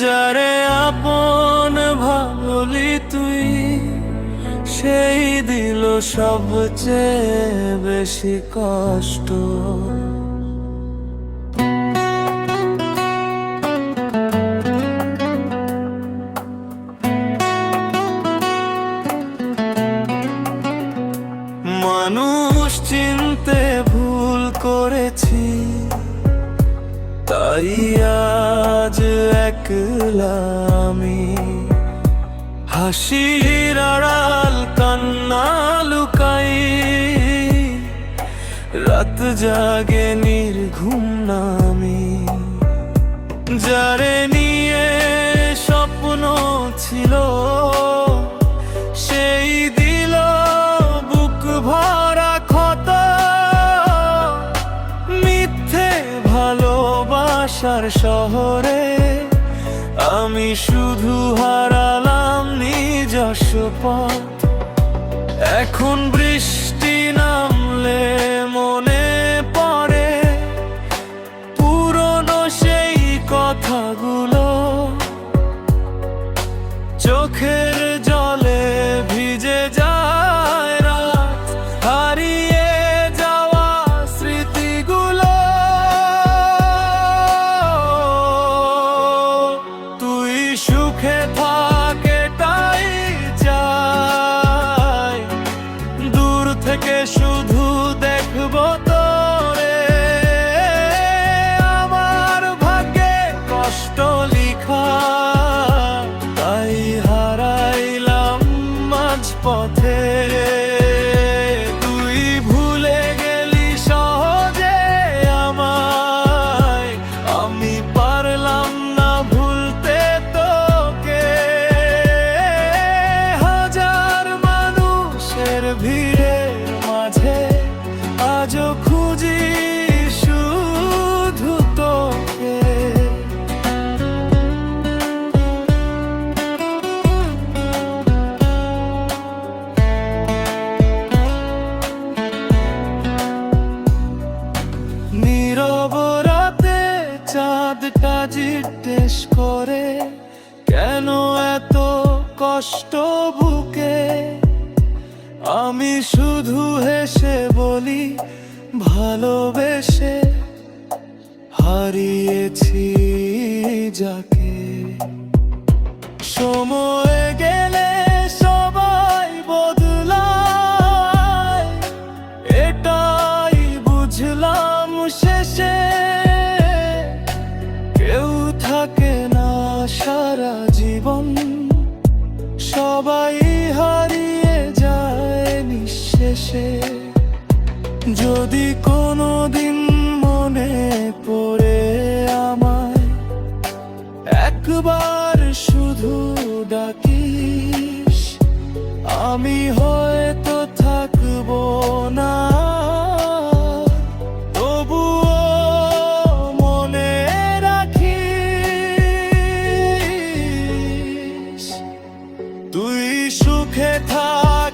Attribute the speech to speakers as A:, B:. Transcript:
A: যারে আপন ভাবলি তুই, সেই দিল সবচেয়ে বেশি কষ্ট। মানুষ চিনতে ভুল করেছি, তাই আজ একলা আমি। হাসির আড়াল কান্না লুকাই, রাত জাগে নির্ঘুম নামি। যারে নিয়ে স্বপ্ন ছিল, সেই দিল বুক ভরা ক্ষত। মিথ্যে ভালোবাসার শহরে আমি শুধু হারালাম নিজস্ব পথ। এখন বৃষ্টি নামলে মনে পড়ে পুরনো সেই কথাগুলো। চোখের জলে ভিজে যায় রাত, হারিয়ে যাওয়া স্মৃতিগুলো। তুই সুখে থাক এটাই চাই, দূর থেকে শুধু দেখবো তোরে। আমার ভাগ্যে কষ্ট লিখা, তাই হারাইলাম মাঝপথে। তুই ভুলে গেলি সহজে আমায়, আমি পারলাম না ভুলতে তোকে। হাজার মানুষের ভিড়ের মাঝে আজও খুঁজি শুধু তোকে। নীরব রাতে চাঁদটা জিজ্ঞেস করে, কেন এত কষ্ট বুকে? আমি শুধু হেসে বলি, ভালোবেসে হারিয়েছি যাকে। সময় গেলে সবাই বদলায়, এটাই বুঝলাম শেষে। কেউ থাকে না সারা জীবন, সবাই হারিয়ে যায় নিঃশেষে। যদি কোনোদিন মনে পড়ে আমায়, একবার শুধু ডাকিস। আমি হয়তো থাকবো না, তবুও মনে রাখিস। তুই সুখে থাক